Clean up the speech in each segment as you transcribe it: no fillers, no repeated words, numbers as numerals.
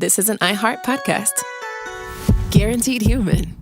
this is an iHeart podcast. Guaranteed human.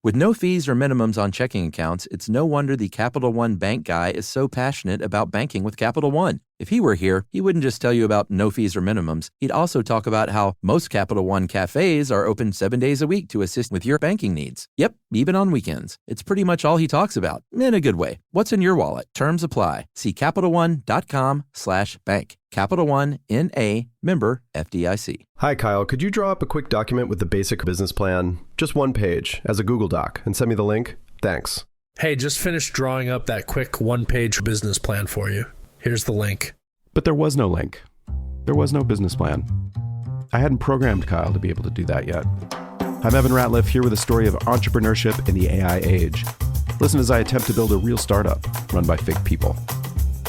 With no fees or minimums on checking accounts, it's no wonder the Capital One bank guy is so passionate about banking with Capital One. If he were here, he wouldn't just tell you about no fees or minimums. He'd also talk about how most Capital One cafes are open 7 days a week to assist with your banking needs. Yep, even on weekends. It's pretty much all he talks about, in a good way. What's in your wallet? Terms apply. See CapitalOne.com/bank. Capital One, N.A., member FDIC. Hi, Kyle. Could you draw up a quick document with the basic business plan, just one page, as a Google Doc, and send me the link? Thanks. Hey, just finished drawing up that quick one-page business plan for you. Here's the link. But there was no link. There was no business plan. I hadn't programmed Kyle to be able to do that yet. I'm Evan Ratliff, here with a story of entrepreneurship in the AI age. Listen as I attempt to build a real startup run by fake people.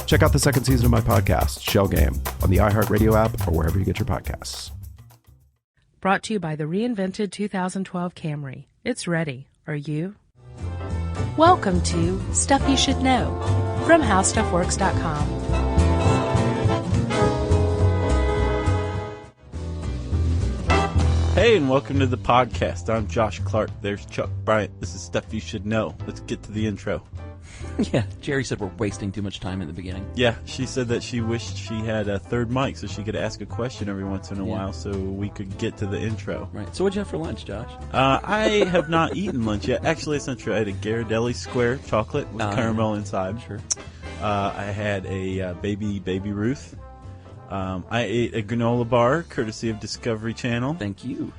Check out the second season of my podcast, Shell Game, on the iHeartRadio app or wherever you get your podcasts. Brought to you by the reinvented 2012 Camry. It's ready. Are you? Welcome to Stuff You Should Know from HowStuffWorks.com. Hey, and welcome to the podcast. I'm Josh Clark. There's Chuck Bryant. This is Stuff You Should Know. Let's get to the intro. Yeah, Jerry said we're wasting too much time in the beginning. Yeah, she said that she wished she had a third mic so she could ask a question every once in a while so we could get to the intro. Right. So what'd you have for lunch, Josh? I have not eaten lunch yet. Actually, it's not true. I had a Ghirardelli square chocolate with caramel inside. Sure. I had a Baby Ruth. I ate a granola bar, courtesy of Discovery Channel. Thank you.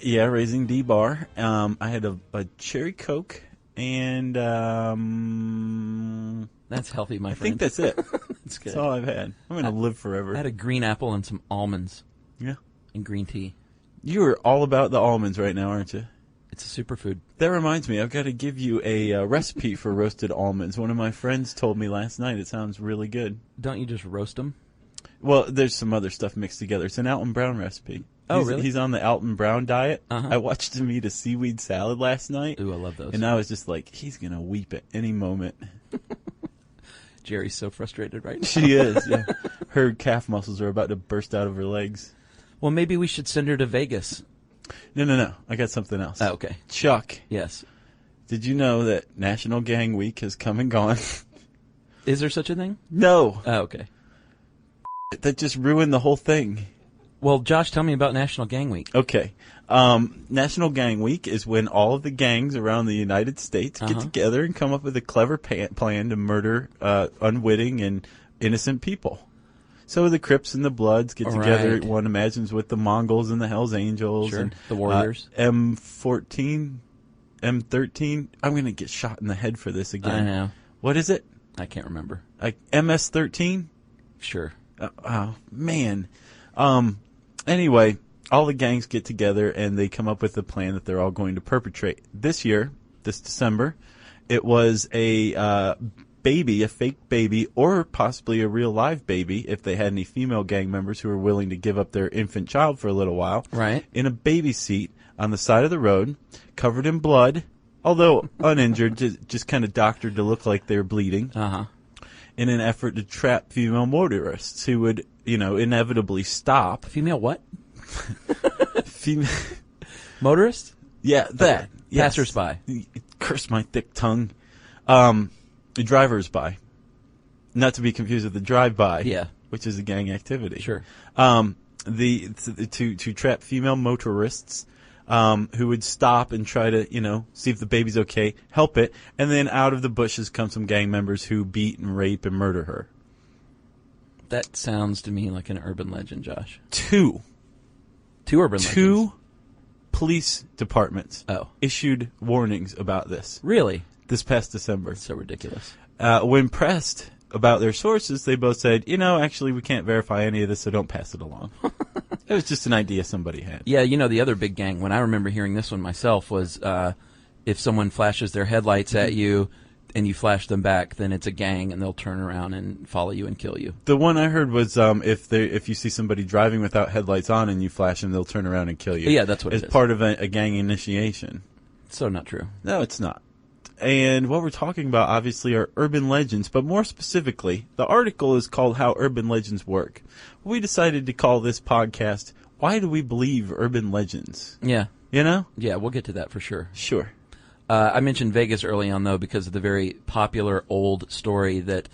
Yeah, Raising D bar. I had a cherry Coke. And that's healthy, my friend. I think that's it. That's good. That's all I've had. I'm going to live forever. I had a green apple and some almonds. Yeah. And green tea. You are all about the almonds right now, aren't you? It's a superfood. That reminds me, I've got to give you a recipe for roasted almonds. One of my friends told me last night. It sounds really good. Don't you just roast them? Well, there's some other stuff mixed together. It's an Alton Brown recipe. Oh, really? He's on the Alton Brown diet. Uh-huh. I watched him eat a seaweed salad last night. Ooh, I love those. And I was just like, he's going to weep at any moment. Jerry's so frustrated right now. She is, yeah. Her calf muscles are about to burst out of her legs. Well, maybe we should send her to Vegas. No. I got something else. Oh, okay. Chuck. Yes. Did you know that National Gang Week has come and gone? Is there such a thing? No. Oh, okay. That just ruined the whole thing. Well, Josh, tell me about National Gang Week. Okay. National Gang Week is when all of the gangs around the United States get together and come up with a clever plan to murder unwitting and innocent people. So the Crips and the Bloods get together. Right. One imagines with the Mongols and the Hells Angels. Sure. And, the Warriors. M14, M13. I'm going to get shot in the head for this again. I know. What is it? I can't remember. MS-13? Sure. Oh, man. Anyway, all the gangs get together and they come up with a plan that they're all going to perpetrate. This year, this December, it was a baby, a fake baby, or possibly a real live baby, if they had any female gang members who were willing to give up their infant child for a little while. Right. In a baby seat on the side of the road, covered in blood, although uninjured, just kind of doctored to look like they were bleeding. Uh-huh. In an effort to trap female motorists who would, inevitably stop. Female what? Female motorists? Yeah, that. Okay. Yes. Passers-by. Curse my thick tongue. Drivers-by. Not to be confused with the drive-by. Yeah. Which is a gang activity. Sure. To trap female motorists. Who would stop and try to, see if the baby's okay, help it, and then out of the bushes come some gang members who beat and rape and murder her. That sounds to me like an urban legend, Josh. Two urban legends. Two police departments Oh. issued warnings about this. Really? This past December. That's so ridiculous. When pressed about their sources, they both said, actually we can't verify any of this, so don't pass it along. It was just an idea somebody had. Yeah, the other big gang, when I remember hearing this one myself, was if someone flashes their headlights at you and you flash them back, then it's a gang and they'll turn around and follow you and kill you. The one I heard was if you see somebody driving without headlights on and you flash them, they'll turn around and kill you. Yeah, that's what it is. It's part of a gang initiation. So not true. No, it's not. And what we're talking about, obviously, are urban legends. But more specifically, the article is called How Urban Legends Work. We decided to call this podcast why do we believe urban legends? Yeah. You know? Yeah, we'll get to that for sure. Sure. I mentioned Vegas early on, though, because of the very popular old story that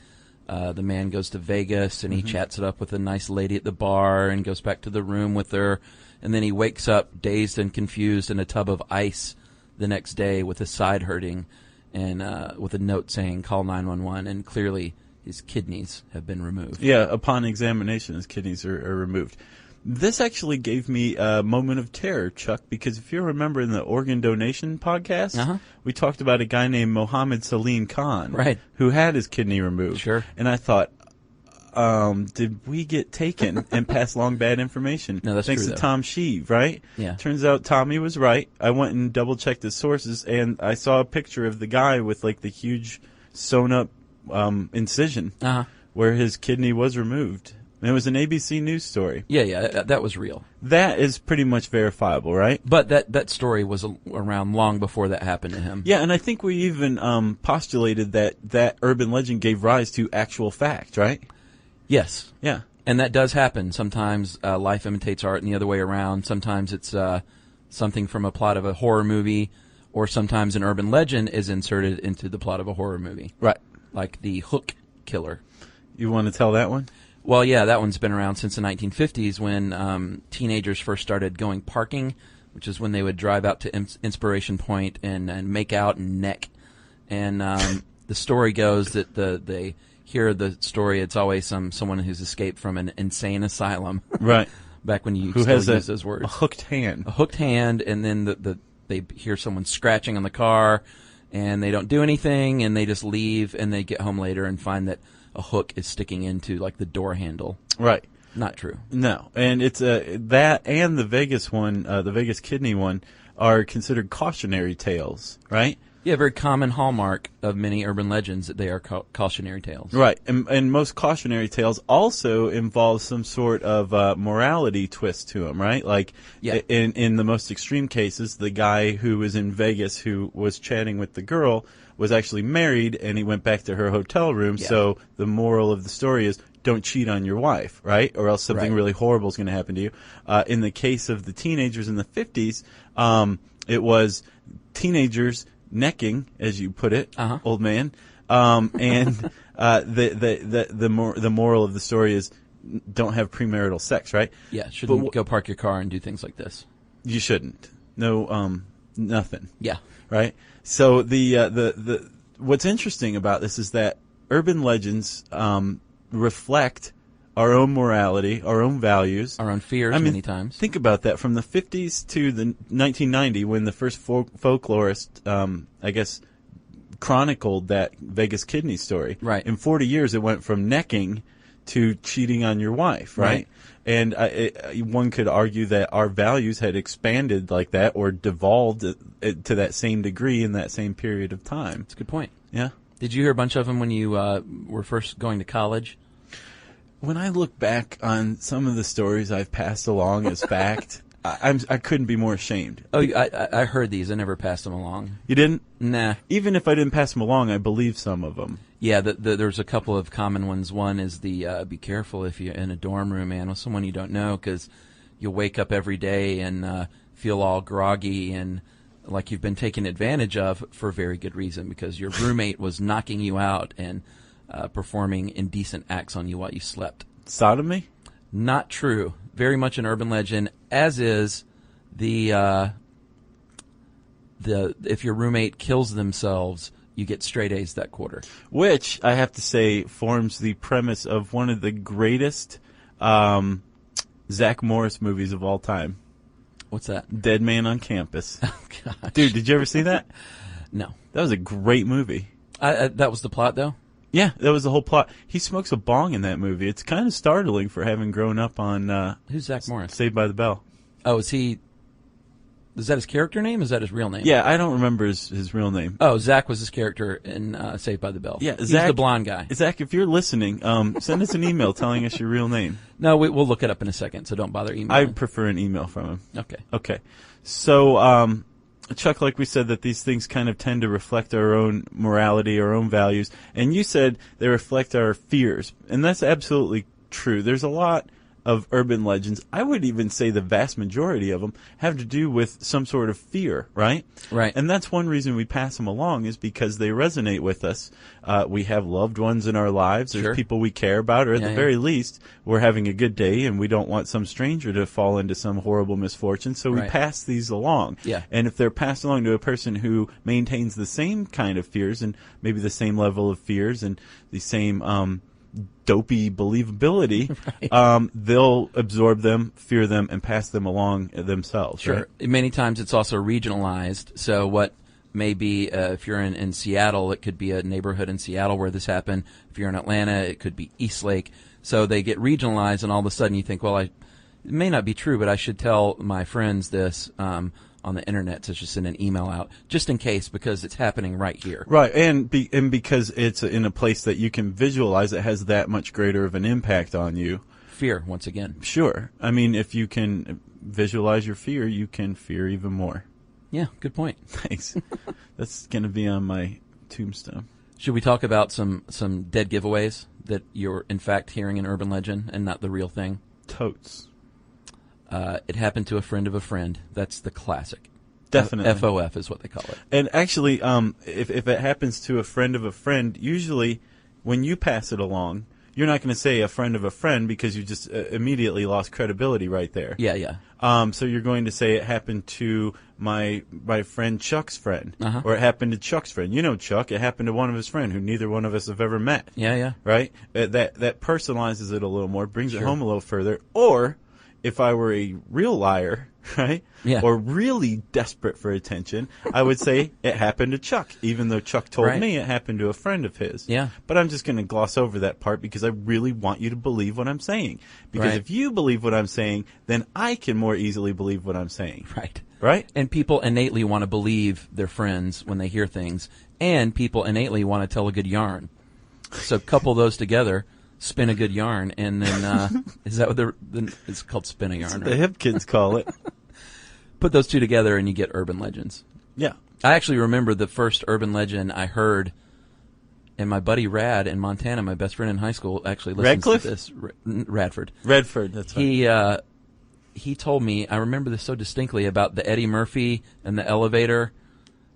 the man goes to Vegas and he chats it up with a nice lady at the bar and goes back to the room with her. And then he wakes up dazed and confused in a tub of ice the next day with his side hurting and with a note saying, call 911. And clearly his kidneys have been removed. Yeah, upon examination, his kidneys are removed. This actually gave me a moment of terror, Chuck, because if you remember in the organ donation podcast, we talked about a guy named Mohammed Salim Khan, right, who had his kidney removed. Sure. And I thought, did we get taken and pass along bad information? No, that's Thanks true, to though. Tom Sheave, right? Yeah. Turns out Tommy was right. I went and double-checked his sources, and I saw a picture of the guy with, like, the huge sewn-up incision where his kidney was removed. And it was an ABC News story. Yeah, that was real. That is pretty much verifiable, right? But that story was around long before that happened to him. Yeah, and I think we even postulated that urban legend gave rise to actual fact, right? Yes. Yeah. And that does happen. Sometimes life imitates art and the other way around. Sometimes it's something from a plot of a horror movie, or sometimes an urban legend is inserted into the plot of a horror movie. Right. Like the Hook killer. You want to tell that one? Well, yeah, that one's been around since the 1950s when teenagers first started going parking, which is when they would drive out to Inspiration Point and make out and neck. And the story goes that they hear the story. It's always someone who's escaped from an insane asylum. Right. Back when you Who still has use those words. A hooked hand. A hooked hand, and then they hear someone scratching on the car, and they don't do anything, and they just leave, and they get home later and find that a hook is sticking into, like, the door handle. Right. Not true. No. And it's that and the Vegas one, the Vegas kidney one, are considered cautionary tales, right? Yeah, very common hallmark of many urban legends that they are cautionary tales. Right. And most cautionary tales also involve some sort of morality twist to them, right? Like, in the most extreme cases, the guy who was in Vegas who was chatting with the girl was actually married, and he went back to her hotel room. Yeah. So the moral of the story is, don't cheat on your wife, right? Or else something really horrible is going to happen to you. In the case of the teenagers in the 50s, it was teenagers necking, as you put it, old man. And the moral of the story is, don't have premarital sex, right? Yeah, shouldn't go park your car and do things like this. You shouldn't. No, nothing. Yeah. Right? So the what's interesting about this is that urban legends reflect our own morality, our own values, our own fears. Many times. Think about that. From the 50s to the 1990, when the first folklorist, I guess, chronicled that Vegas kidney story. Right. In 40 years, it went from necking to cheating on your wife. Right. And one could argue that our values had expanded like that, or devolved to that same degree in that same period of time. That's a good point. Yeah. Did you hear a bunch of them when you were first going to college? When I look back on some of the stories I've passed along as fact, I couldn't be more ashamed. Oh, I heard these. I never passed them along. You didn't? Nah. Even if I didn't pass them along, I believe some of them. Yeah, there's a couple of common ones. One is the be careful if you're in a dorm room, man, with someone you don't know, because you'll wake up every day and feel all groggy and like you've been taken advantage of for very good reason, because your roommate was knocking you out and performing indecent acts on you while you slept. Sodomy? Not true. Very much an urban legend, as is the if your roommate kills themselves, you get straight A's that quarter. Which, I have to say, forms the premise of one of the greatest Zach Morris movies of all time. What's that? Dead Man on Campus. Oh, gosh. Dude, did you ever see that? No. That was a great movie. That was the plot, though? Yeah, that was the whole plot. He smokes a bong in that movie. It's kind of startling for having grown up on Who's Zach Morris? Saved by the Bell. Oh, is that his character name? Is that his real name? Yeah, I don't remember his real name. Oh, Zach was his character in Saved by the Bell. Yeah, he's Zach, the blonde guy. Zach, if you're listening, send us an email telling us your real name. No, we'll look it up in a second, so don't bother emailing. I prefer an email from him. Okay. So, Chuck, like we said, that these things kind of tend to reflect our own morality, our own values. And you said they reflect our fears. And that's absolutely true. There's a lot of urban legends, I would even say the vast majority of them have to do with some sort of fear, right? Right. And that's one reason we pass them along, is because they resonate with us. We have loved ones in our lives. There's Sure. people we care about, or at Yeah, the yeah. very least, we're having a good day and we don't want some stranger to fall into some horrible misfortune. So we Right. pass these along. Yeah. And if they're passed along to a person who maintains the same kind of fears and maybe the same level of fears and the same dopey believability, they'll absorb them, fear them, and pass them along themselves. Sure. Right? Many times it's also regionalized. So what may be, if you're in Seattle, it could be a neighborhood in Seattle where this happened. If you're in Atlanta, it could be Eastlake. So they get regionalized, and all of a sudden you think, well, it may not be true, but I should tell my friends this on the internet, to just send an email out, just in case, because it's happening right here. Right, and because it's in a place that you can visualize, it has that much greater of an impact on you. Fear, once again. Sure. I mean, if you can visualize your fear, you can fear even more. Yeah, good point. Thanks. That's going to be on my tombstone. Should we talk about some dead giveaways that you're, in fact, hearing an urban legend and not the real thing? Totes. It happened to a friend of a friend. That's the classic. Definitely. FOF is what they call it. And actually, if it happens to a friend of a friend, usually when you pass it along, you're not going to say a friend of a friend because you just immediately lost credibility right there. Yeah, yeah. So you're going to say it happened to my friend Chuck's friend, Uh-huh. or it happened to Chuck's friend. You know Chuck. It happened to one of his friends who neither one of us have ever met. Yeah, yeah. Right? That personalizes it a little more, brings it Sure. home a little further. Or if I were a real liar, right? Yeah. Or really desperate for attention, I would say it happened to Chuck, even though Chuck told Right. me it happened to a friend of his. Yeah. But I'm just going to gloss over that part because I really want you to believe what I'm saying. Because Right. if you believe what I'm saying, then I can more easily believe what I'm saying. Right. Right? And people innately want to believe their friends when they hear things, and people innately want to tell a good yarn. So couple those together, spin a good yarn, and then is that what it's called? Spin a yarn. The Right? hip kids call it. Put those two together, and you get urban legends. Yeah. I actually remember the first urban legend I heard, and my buddy Rad in Montana, my best friend in high school, actually listens Radcliffe? to this. Radford. Redford, that's right. He told me, I remember this so distinctly, about the Eddie Murphy and the elevator.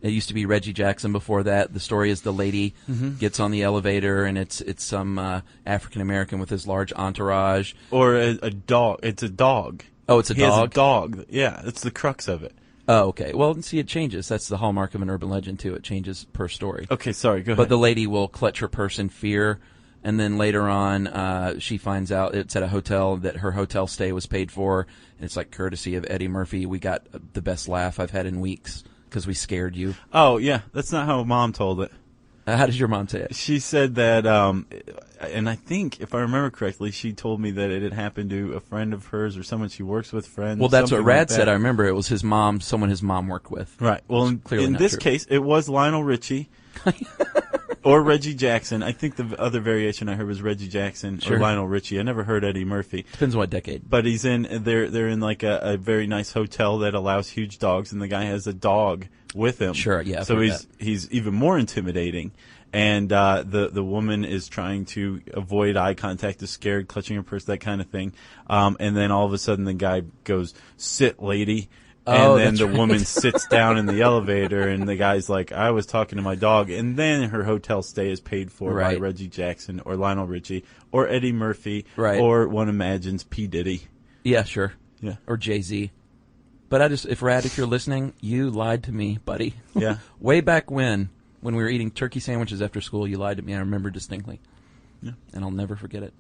It used to be Reggie Jackson before that. The story is the lady gets on the elevator, and it's some African American with his large entourage. Or a dog. It's a dog. Oh, it's a He dog? has a dog. Yeah, that's the crux of it. Oh, okay. Well, see, it changes. That's the hallmark of an urban legend, too. It changes per story. Okay, sorry, go ahead. But the lady will clutch her purse in fear, and then later on, she finds out it's at a hotel that her hotel stay was paid for, and it's like courtesy of Eddie Murphy. We got the best laugh I've had in weeks because we scared you. Oh, yeah, that's not how Mom told it. How does your mom say it? She said that, and I think, if I remember correctly, she told me that it had happened to a friend of hers or someone she works with, friends. Well, that's what something Rad like that. said. I remember it was his mom, someone his mom worked with. Right. Well, Clearly in not this true. case, it was Lionel Richie or Reggie Jackson. I think the other variation I heard was Reggie Jackson Sure. or Lionel Richie. I never heard Eddie Murphy. Depends on what decade. But they're in like a very nice hotel that allows huge dogs, and the guy has a dog with him. Sure, yeah, I've So heard he's even more intimidating. And the woman is trying to avoid eye contact, is scared, clutching her purse, that kind of thing. And then all of a sudden the guy goes, "Sit, lady." Oh, And then that's the right. woman sits down in the elevator, and the guy's like, "I was talking to my dog." And then her hotel stay is paid for by Right. Reggie Jackson or Lionel Richie or Eddie Murphy, Right. or one imagines P. Diddy. Yeah, sure. Yeah. Or Jay-Z. But if Rad, if you're listening, you lied to me, buddy. Yeah. Way back when we were eating turkey sandwiches after school, you lied to me. I remember distinctly. Yeah. And I'll never forget it.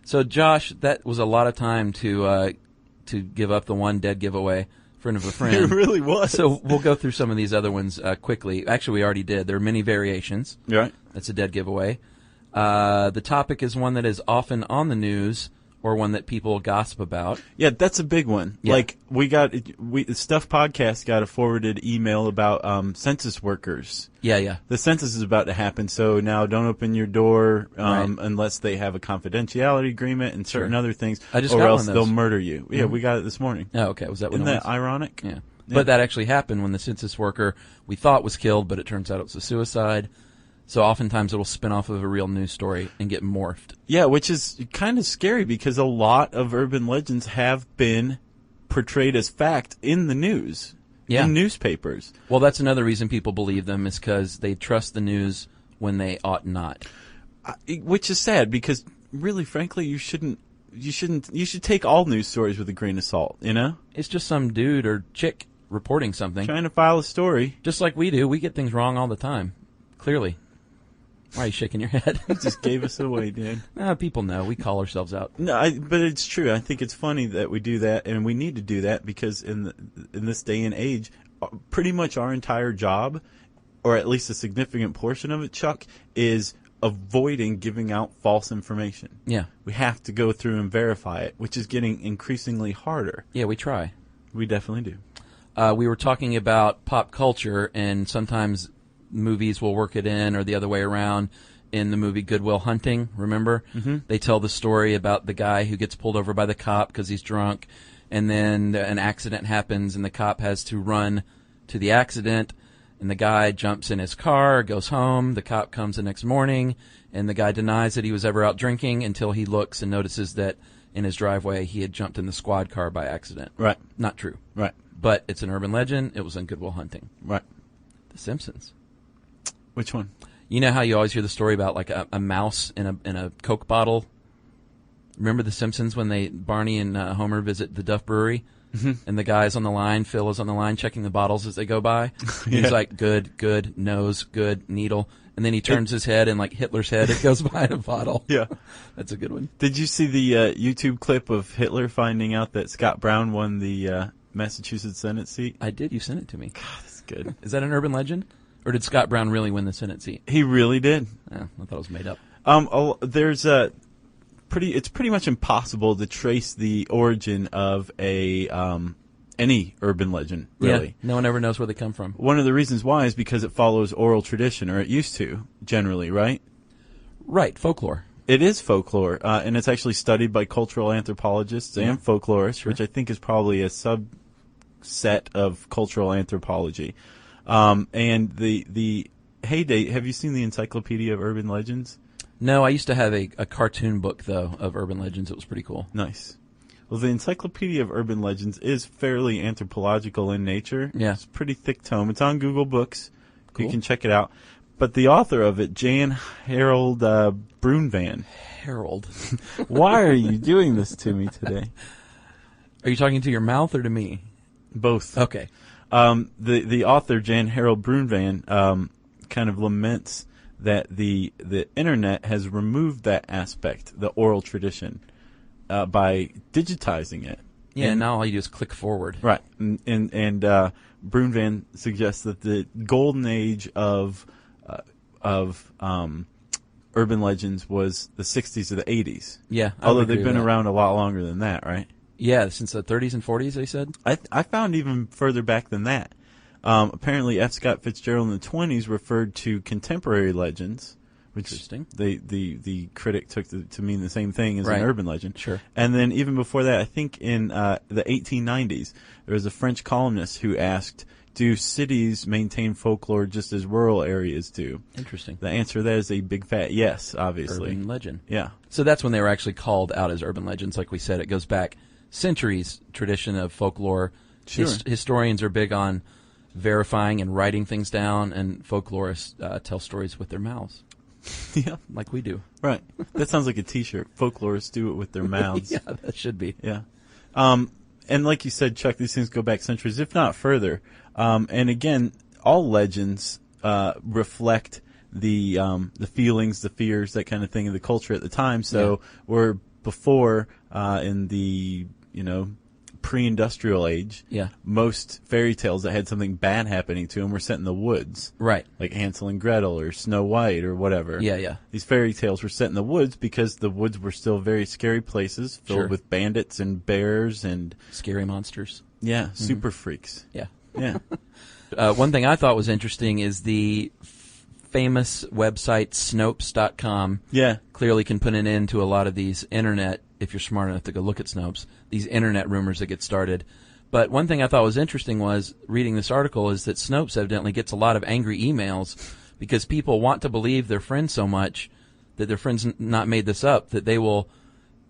So, Josh, that was a lot of time to give up the one dead giveaway. Friend of a friend. It really was. So we'll go through some of these other ones quickly. Actually, we already did. There are many variations. Right. That's a dead giveaway. The topic is one that is often on the news or one that people gossip about. Yeah, that's a big one. Yeah. Like the Stuff Podcast got a forwarded email about census workers. Yeah. The census is about to happen, so now don't open your door Right. unless they have a confidentiality agreement and certain Sure. other things, I just or got else one of they'll those. murder you. Yeah, we got it this morning. Oh, okay. Was that what Isn't it that was? ironic? Yeah. But that actually happened when the census worker we thought was killed, but it turns out it was a suicide. So oftentimes it'll spin off of a real news story and get morphed. Yeah, which is kind of scary because a lot of urban legends have been portrayed as fact in the news, in newspapers. Well, that's another reason people believe them is because they trust the news when they ought not. Which is sad because, really, frankly, you should take all news stories with a grain of salt, you know? It's just some dude or chick reporting something. Trying to file a story. Just like we do. We get things wrong all the time. Clearly. Why are you shaking your head? You just gave us away, Dan. People know. We call ourselves out. No, but it's true. I think it's funny that we do that, and we need to do that because in this day and age, pretty much our entire job, or at least a significant portion of it, Chuck, is avoiding giving out false information. Yeah. We have to go through and verify it, which is getting increasingly harder. Yeah, we try. We definitely do. We were talking about pop culture, and sometimes movies will work it in or the other way around. In the movie Good Will Hunting, remember? Mm-hmm. They tell the story about the guy who gets pulled over by the cop because he's drunk, and then an accident happens and the cop has to run to the accident, and the guy jumps in his car, goes home, the cop comes the next morning, and the guy denies that he was ever out drinking until he looks and notices that in his driveway he had jumped in the squad car by accident. Right. Not true. Right. But it's an urban legend. It was in Good Will Hunting. Right. The Simpsons. Which one? You know how you always hear the story about like a mouse in a Coke bottle? Remember The Simpsons when Barney and Homer visit the Duff Brewery? Mm-hmm. And the guy's on the line, Phil is on the line checking the bottles as they go by. Yeah. He's like, good, nose, good, needle. And then he turns his head and like Hitler's head, it goes by in a bottle. Yeah. That's a good one. Did you see the YouTube clip of Hitler finding out that Scott Brown won the Massachusetts Senate seat? I did. You sent it to me. God, that's good. Is that an urban legend? Or did Scott Brown really win the Senate seat? He really did. I thought it was made up. There's it's pretty much impossible to trace the origin of any urban legend, really. Yeah, no one ever knows where they come from. One of the reasons why is because it follows oral tradition, or it used to, generally, right? Right, folklore. It is folklore, and it's actually studied by cultural anthropologists and folklorists, which I think is probably a subset of cultural anthropology. And the heyday, have you seen the Encyclopedia of Urban Legends? No, I used to have a cartoon book, though, of urban legends. It was pretty cool. Nice. Well, the Encyclopedia of Urban Legends is fairly anthropological in nature. Yeah. It's a pretty thick tome. It's on Google Books. Cool. You can check it out. But the author of it, Jan Harold Broonvan. Harold. Why are you doing this to me today? Are you talking to your mouth or to me? Both. Okay. The author, Jan Harold Broonvan, kind of laments that the internet has removed that aspect, the oral tradition, by digitizing it. Yeah, and now all you do is click forward. Right. And Broonvan suggests that the golden age of urban legends was the 60s or the 80s. Yeah. Although they've been around a lot longer than that, right? Yeah, since the 30s and 40s, they said? I found even further back than that. Apparently, F. Scott Fitzgerald in the 20s referred to contemporary legends, which the critic took to mean the same thing as an urban legend. Sure. And then even before that, I think in the 1890s, there was a French columnist who asked, do cities maintain folklore just as rural areas do? Interesting. The answer to that is a big fat yes, obviously. Urban legend. Yeah. So that's when they were actually called out as urban legends. Like we said, it goes back centuries tradition of folklore. Sure. Historians are big on verifying and writing things down, and folklorists tell stories with their mouths. Yeah. Like we do. Right. That sounds like a T-shirt. Folklorists do it with their mouths. Yeah, that should be. Yeah. And like you said, Chuck, these things go back centuries, if not further. And again, all legends reflect the feelings, the fears, that kind of thing of the culture at the time. So we're before in the pre-industrial age. Yeah. Most fairy tales that had something bad happening to them were set in the woods. Right. Like Hansel and Gretel or Snow White or whatever. Yeah, yeah. These fairy tales were set in the woods because the woods were still very scary places filled with bandits and bears and scary monsters. Yeah, super freaks. Yeah. Yeah. One thing I thought was interesting is the famous website Snopes.com. Yeah. Clearly can put an end to a lot of these internet, if you're smart enough to go look at Snopes, these internet rumors that get started. But one thing I thought was interesting was, reading this article, is that Snopes evidently gets a lot of angry emails because people want to believe their friend so much that their friend's not made this up, that they will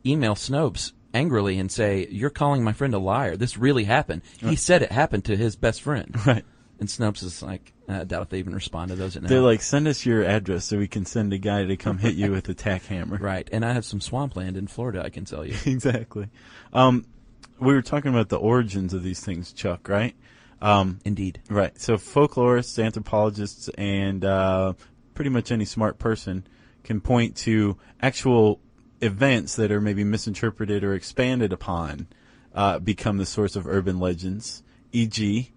email Snopes angrily and say, "You're calling my friend a liar. This really happened. He said it happened to his best friend." Right. And Snopes is like, I doubt if they even respond to those. They're like, send us your address so we can send a guy to come hit you with a tack hammer. Right. And I have some swampland in Florida, I can tell you. Exactly. We were talking about the origins of these things, Chuck, right? Indeed. Right. So folklorists, anthropologists, and pretty much any smart person can point to actual events that are maybe misinterpreted or expanded upon, become the source of urban legends, e.g.,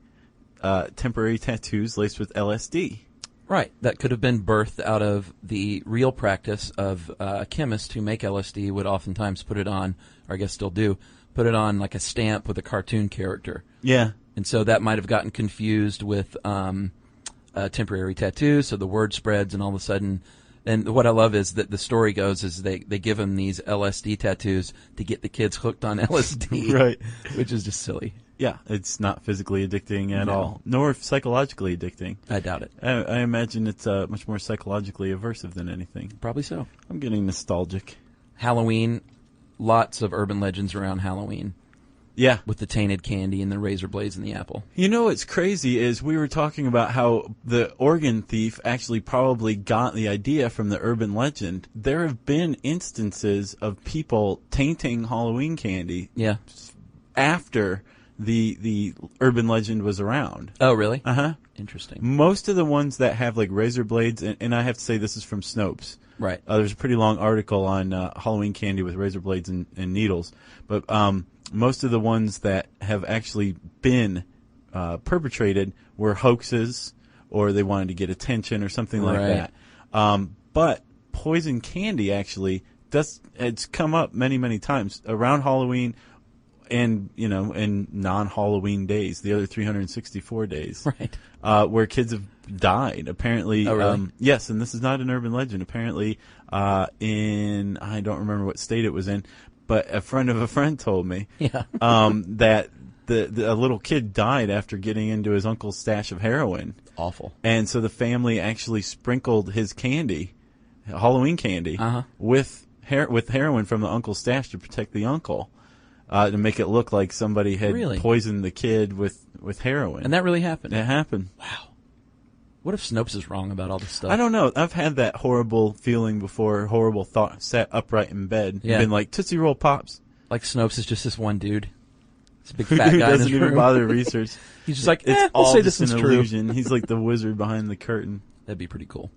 temporary tattoos laced with LSD. Right. That could have been birthed out of the real practice of chemists who make LSD would oftentimes put it on, or I guess still do, put it on like a stamp with a cartoon character. Yeah. And so that might have gotten confused with temporary tattoos, so the word spreads, and all of a sudden, and what I love is that the story goes is they give them these LSD tattoos to get the kids hooked on LSD. Right. Which is just silly. Yeah, it's not physically addicting at all, nor psychologically addicting. I doubt it. I imagine it's much more psychologically aversive than anything. Probably so. I'm getting nostalgic. Halloween, lots of urban legends around Halloween. Yeah. With the tainted candy and the razor blades and the apple. You know what's crazy is we were talking about how the organ thief actually probably got the idea from the urban legend. There have been instances of people tainting Halloween candy after the urban legend was around. Oh, really? Uh-huh. Interesting. Most of the ones that have like razor blades, and I have to say this is from Snopes. Right. There's a pretty long article on Halloween candy with razor blades and needles. But most of the ones that have actually been perpetrated were hoaxes, or they wanted to get attention or something like that. But poison candy actually it's come up many, many times around Halloween and, in non-Halloween days, the other 364 days. Right. Where kids have died. Apparently, oh, really? Yes, and this is not an urban legend. Apparently, in, I don't remember what state it was in, but a friend of a friend told me that a little kid died after getting into his uncle's stash of heroin. Awful. And so the family actually sprinkled his candy, Halloween candy, with heroin from the uncle's stash to protect the uncle, to make it look like somebody had poisoned the kid with heroin. And that really happened? It happened. Wow. What if Snopes is wrong about all this stuff? I don't know. I've had that horrible feeling before, horrible thought, sat upright in bed, and been like, Tootsie Roll Pops. Like Snopes is just this one dude. This big fat who guy doesn't in his even room. bother to research. He's just like, it's we'll all say just this is an true. illusion. He's like the wizard behind the curtain. That'd be pretty cool.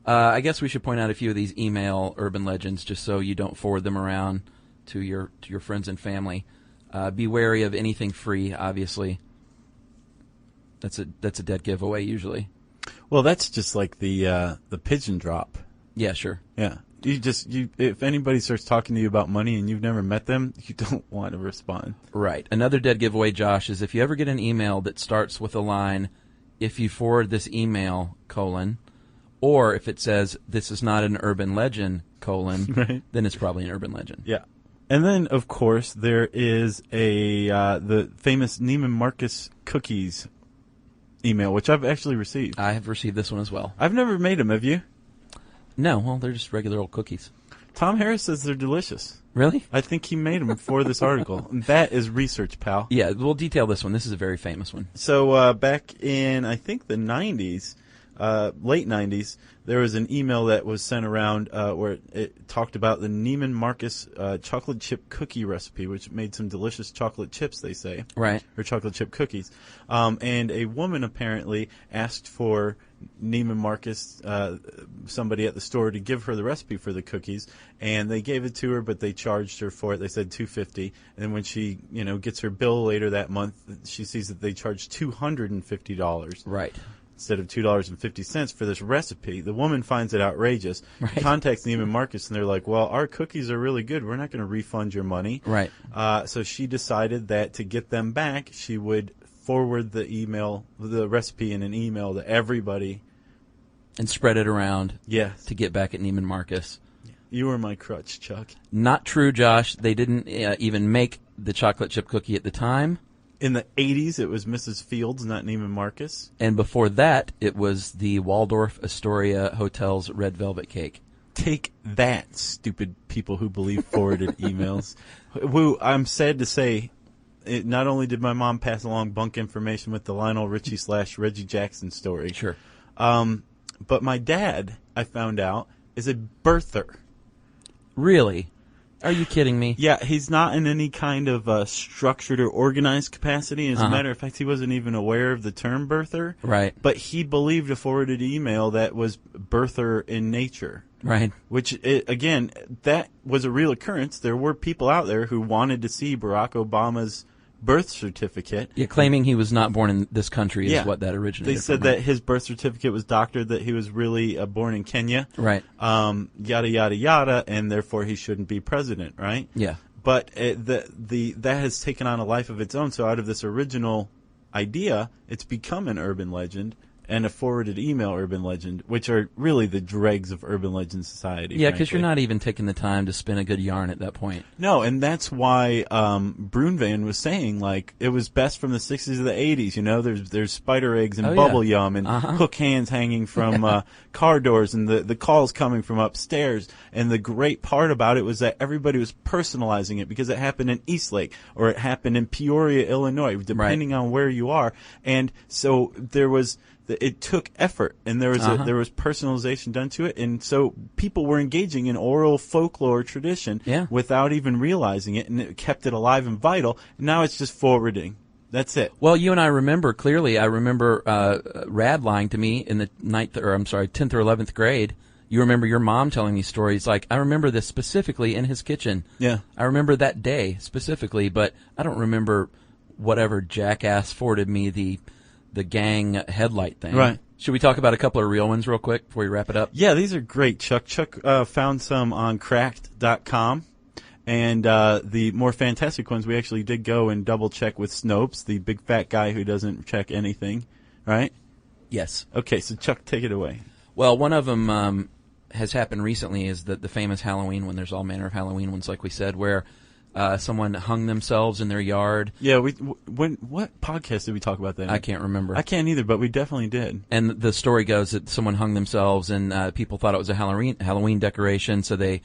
I guess we should point out a few of these email urban legends just so you don't forward them around to your friends and family. Be wary of anything free, obviously. That's a dead giveaway usually. Well, that's just like the pigeon drop. Yeah, sure. Yeah. If anybody starts talking to you about money and you've never met them, you don't want to respond. Right. Another dead giveaway, Josh, is if you ever get an email that starts with a line, if you forward this email, or if it says, this is not an urban legend, right. Then it's probably an urban legend. Yeah. And then, of course, there is the famous Neiman Marcus cookies email, which I've actually received. I have received this one as well. I've never made them, have you? No, well, they're just regular old cookies. Tom Harris says they're delicious. Really? I think he made them for this article. That is research, pal. Yeah, we'll detail this one. This is a very famous one. So back in, I think, the 90s, late 90s, there was an email that was sent around where it talked about the Neiman Marcus chocolate chip cookie recipe, which made some delicious chocolate chips, they say. Right. Or chocolate chip cookies. And a woman apparently asked for Neiman Marcus, somebody at the store, to give her the recipe for the cookies, and they gave it to her, but they charged her for it. They said $250, and then when she, gets her bill later that month, she sees that they charged $250. Right. Instead of $2.50 for this recipe. The woman finds it outrageous, right. Contacts Neiman Marcus, and they're like, well, our cookies are really good. We're not going to refund your money. Right. So she decided that to get them back, she would forward the recipe in an email to everybody. And spread it around. Yes. To get back at Neiman Marcus. You were my crutch, Chuck. Not true, Josh. They didn't even make the chocolate chip cookie at the time. In the 80s, it was Mrs. Fields, not Neiman Marcus. And before that, it was the Waldorf Astoria Hotel's Red Velvet Cake. Take that, stupid people who believe forwarded emails. Who, I'm sad to say, not only did my mom pass along bunk information with the Lionel Richie / Reggie Jackson story. Sure. But my dad, I found out, is a birther. Really? Are you kidding me? Yeah, he's not in any kind of structured or organized capacity. As a matter of fact, he wasn't even aware of the term birther. Right. But he believed a forwarded email that was birther in nature. Right. Which, again, that was a real occurrence. There were people out there who wanted to see Barack Obama's birth certificate. Yeah, claiming he was not born in this country is what that originated They said from, right? that his birth certificate was doctored, that he was really born in Kenya. Right. Yada, yada, yada, and therefore he shouldn't be president, right? Yeah. But that has taken on a life of its own. So out of this original idea, it's become an urban legend and a forwarded email urban legend, which are really the dregs of urban legend society. Yeah, because you're not even taking the time to spin a good yarn at that point. No, and that's why Brunvan was saying, like, it was best from the 60s or the 80s. You know, there's spider eggs and bubble yum and hook hands hanging from car doors and the calls coming from upstairs. And the great part about it was that everybody was personalizing it because it happened in Eastlake or it happened in Peoria, Illinois, depending on where you are. And so it took effort, and there was personalization done to it, and so people were engaging in oral folklore tradition without even realizing it, and it kept it alive and vital. Now it's just forwarding. That's it. Well, you and I remember clearly. I remember Rad lying to me in the 10th or 11th grade. You remember your mom telling me stories like, I remember this specifically in his kitchen. Yeah. I remember that day specifically, but I don't remember whatever jackass forwarded me the gang headlight thing. Right. Should we talk about a couple of real ones real quick before we wrap it up? Yeah, these are great, Chuck. Chuck found some on cracked.com. And the more fantastic ones, we actually did go and double-check with Snopes, the big fat guy who doesn't check anything, right? Yes. Okay, so Chuck, take it away. Well, one of them has happened recently is the famous Halloween one. There's all manner of Halloween ones, like we said, where someone hung themselves in their yard. Yeah, what podcast did we talk about that? I can't remember. I can't either, but we definitely did. And the story goes that someone hung themselves, and people thought it was a Halloween decoration, so the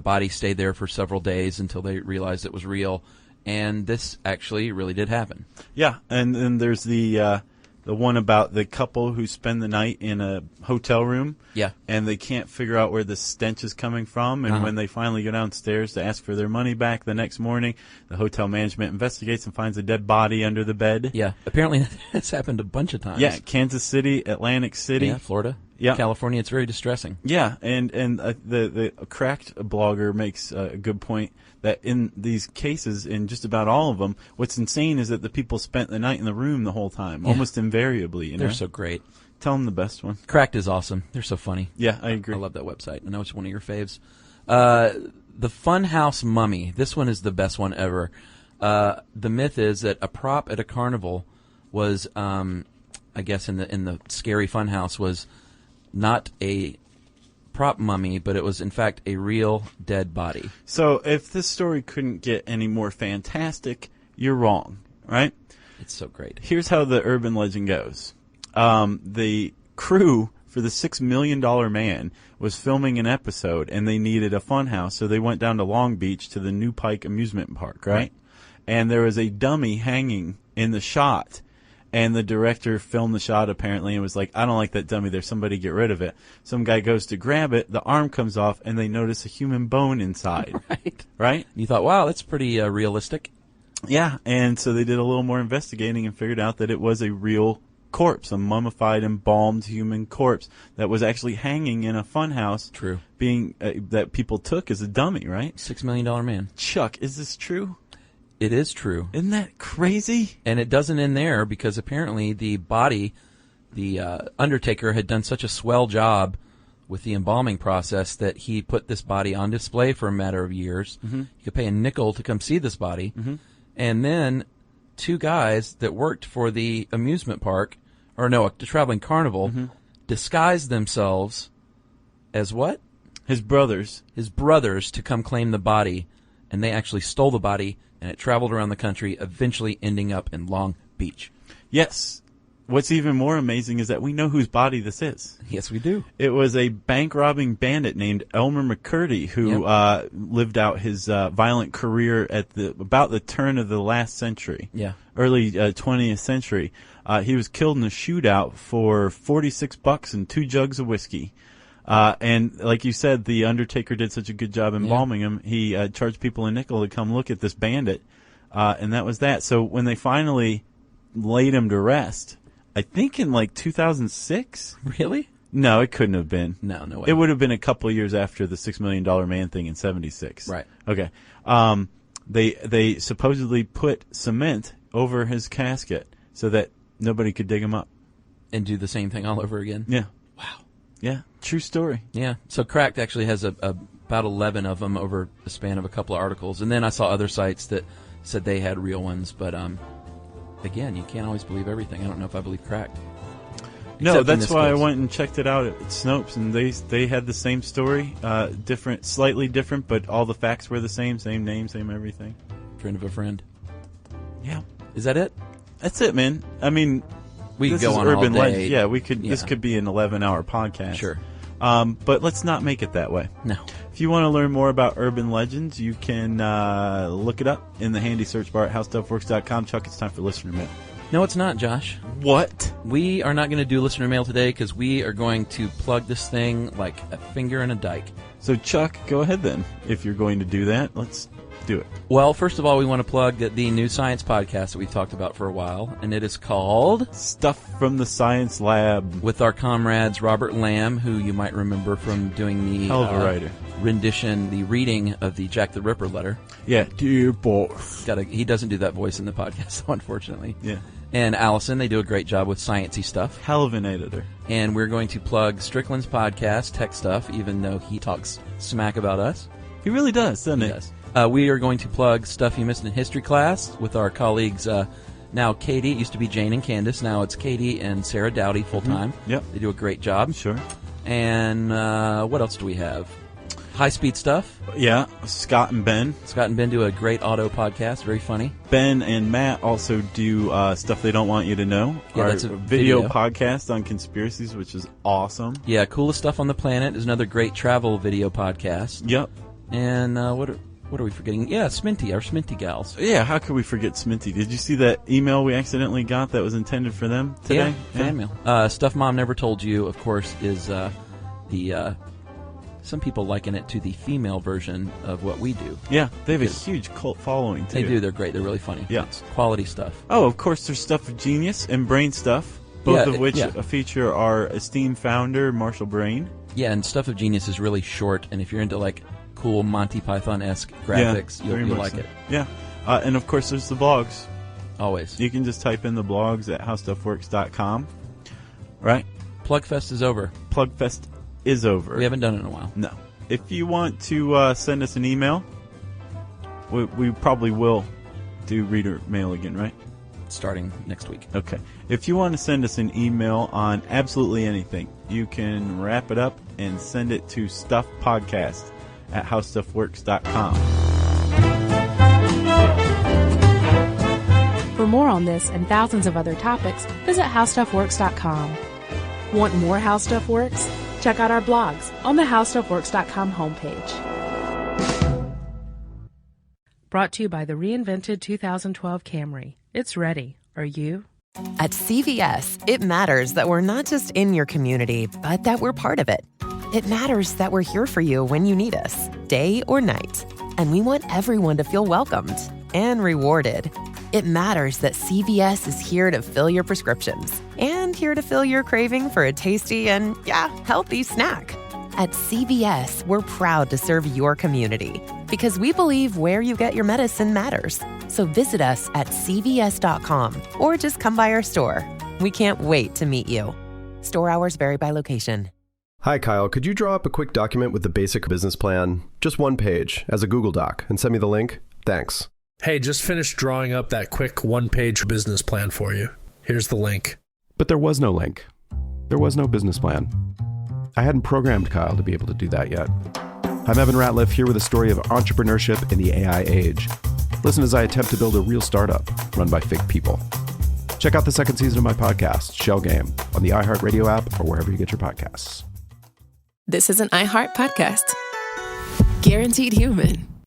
body stayed there for several days until they realized it was real. And this actually really did happen. Yeah, and then there's the one about the couple who spend the night in a hotel room. Yeah. And they can't figure out where the stench is coming from. And when they finally go downstairs to ask for their money back the next morning, the hotel management investigates and finds a dead body under the bed. Yeah. Apparently that's happened a bunch of times. Yeah. Kansas City, Atlantic City. Yeah, Florida. Yeah. California. It's very distressing. Yeah. And the Cracked blogger makes a good point that in these cases, in just about all of them, what's insane is that the people spent the night in the room the whole time, almost invariably. They're so great. Tell them the best one. Cracked is awesome. They're so funny. Yeah, I agree. I love that website. I know it's one of your faves. The Funhouse Mummy. This one is the best one ever. The myth is that a prop at a carnival was, I guess in the scary funhouse, was not a prop mummy, but it was in fact a real dead body. So if this story couldn't get any more fantastic, you're wrong, right? It's so great. Here's how the urban legend goes. The crew for the $6 Million Man was filming an episode, and they needed a funhouse, so they went down to Long Beach to the New Pike amusement park, right? And there was a dummy hanging in the shot, and the director filmed the shot apparently and was like, I don't like that dummy there, somebody get rid of it. Some guy goes to grab it, the arm comes off, and they notice a human bone inside. Right? You thought, wow, that's pretty realistic. Yeah, and so they did a little more investigating and figured out that it was a real corpse, a mummified, embalmed human corpse that was actually hanging in a funhouse. True. Being that people took as a dummy, right? $6 Million Man. Chuck, is this true? It is true. Isn't that crazy? And it doesn't end there, because apparently the body, the undertaker had done such a swell job with the embalming process that he put this body on display for a matter of years. Mm-hmm. You could pay a nickel to come see this body. Mm-hmm. And then two guys that worked for the amusement park, the traveling carnival, disguised themselves as what? His brothers. His brothers, to come claim the body. And they actually stole the body, and it traveled around the country, eventually ending up in Long Beach. Yes. What's even more amazing is that we know whose body this is. Yes, we do. It was a bank-robbing bandit named Elmer McCurdy who lived out his violent career at about the turn of the last century, early 20th century. He was killed in a shootout for $46 and 2 jugs of whiskey. And like you said, the Undertaker did such a good job embalming him. He charged people a nickel to come look at this bandit, and that was that. So when they finally laid him to rest, I think in like 2006. Really? No, it couldn't have been. No way. It would have been a couple of years after the $6 Million Man thing in 76. Right. Okay. They supposedly put cement over his casket so that nobody could dig him up. And do the same thing all over again? Yeah. Wow. Yeah. True story. Yeah. So Cracked actually has about 11 of them over the span of a couple of articles. And then I saw other sites that said they had real ones, but again, you can't always believe everything. I don't know if I believe Cracked. No, that's why I went and checked it out at Snopes, and they had the same story, slightly different, but all the facts were the same name, same everything. Friend of a friend. Yeah. Is that it? That's it, man. I mean, we could this go is on urban all day. legend. Yeah, we could. Yeah. This could be an 11-hour podcast. Sure. But let's not make it that way. No. If you want to learn more about urban legends, you can look it up in the handy search bar at howstuffworks.com. Chuck, it's time for listener mail. No, it's not, Josh. What? We are not going to do listener mail today because we are going to plug this thing like a finger in a dike. So, Chuck, go ahead then. If you're going to do that, let's do it. Well, first of all, we want to plug the new science podcast that we've talked about for a while, and it is called Stuff from the Science Lab. With our comrades Robert Lamb, who you might remember from doing the hell of a writer. Rendition, the reading of the Jack the Ripper letter. Yeah, dear boss. He doesn't do that voice in the podcast, though, unfortunately. Yeah. And Allison, they do a great job with sciencey stuff. Hell of an editor. And we're going to plug Strickland's podcast, Tech Stuff, even though he talks smack about us. He really does, doesn't he? He does. We are going to plug Stuff You Missed in History Class with our colleagues, now Katie. It used to be Jane and Candace. Now it's Katie and Sarah Dowdy full-time. Mm-hmm. Yep. They do a great job. Sure. And what else do we have? High-speed stuff. Yeah, Scott and Ben. Scott and Ben do a great auto podcast, very funny. Ben and Matt also do Stuff They Don't Want You to Know. Yeah, our that's a video podcast on conspiracies, which is awesome. Yeah, Coolest Stuff on the Planet is another great travel video podcast. Yep. And what are we forgetting? Yeah, Sminty, our Sminty gals. Yeah, how could we forget Sminty? Did you see that email we accidentally got that was intended for them today? Yeah, fan mail. Stuff Mom Never Told You, of course, is the... Some people liken it to the female version of what we do. Yeah, they have a huge cult following, too. They do. They're great. They're really funny. Yeah. It's quality stuff. Oh, of course, there's Stuff of Genius and Brain Stuff, both of which feature our esteemed founder, Marshall Brain. Yeah, and Stuff of Genius is really short, and if you're into, like, cool Monty Python-esque graphics, you'll like it. Yeah. And, of course, there's the blogs. Always. You can just type in the blogs at howstuffworks.com. Right? Plugfest is over. Plugfest is over. We haven't done it in a while. No. If you want to send us an email, we probably will do reader mail again, right? Starting next week. Okay. If you want to send us an email on absolutely anything, you can wrap it up and send it to stuffpodcast at howstuffworks.com. For more on this and thousands of other topics, visit howstuffworks.com. Want more How Stuff Works? Check out our blogs on the howstuffworks.com homepage. Brought to you by the reinvented 2012 Camry. It's ready. Are you? At CVS, it matters that we're not just in your community, but that we're part of it. It matters that we're here for you when you need us, day or night. And we want everyone to feel welcomed and rewarded. It matters that CVS is here to fill your prescriptions and here to fill your craving for a tasty and, healthy snack. At CVS, we're proud to serve your community because we believe where you get your medicine matters. So visit us at cvs.com or just come by our store. We can't wait to meet you. Store hours vary by location. Hi, Kyle. Could you draw up a quick document with the basic business plan? Just one page as a Google Doc and send me the link? Thanks. Hey, just finished drawing up that quick one-page business plan for you. Here's the link. But there was no link. There was no business plan. I hadn't programmed Kyle to be able to do that yet. I'm Evan Ratliff here with a story of entrepreneurship in the AI age. Listen as I attempt to build a real startup run by fake people. Check out the second season of my podcast, Shell Game, on the iHeartRadio app or wherever you get your podcasts. This is an iHeart podcast. Guaranteed Human.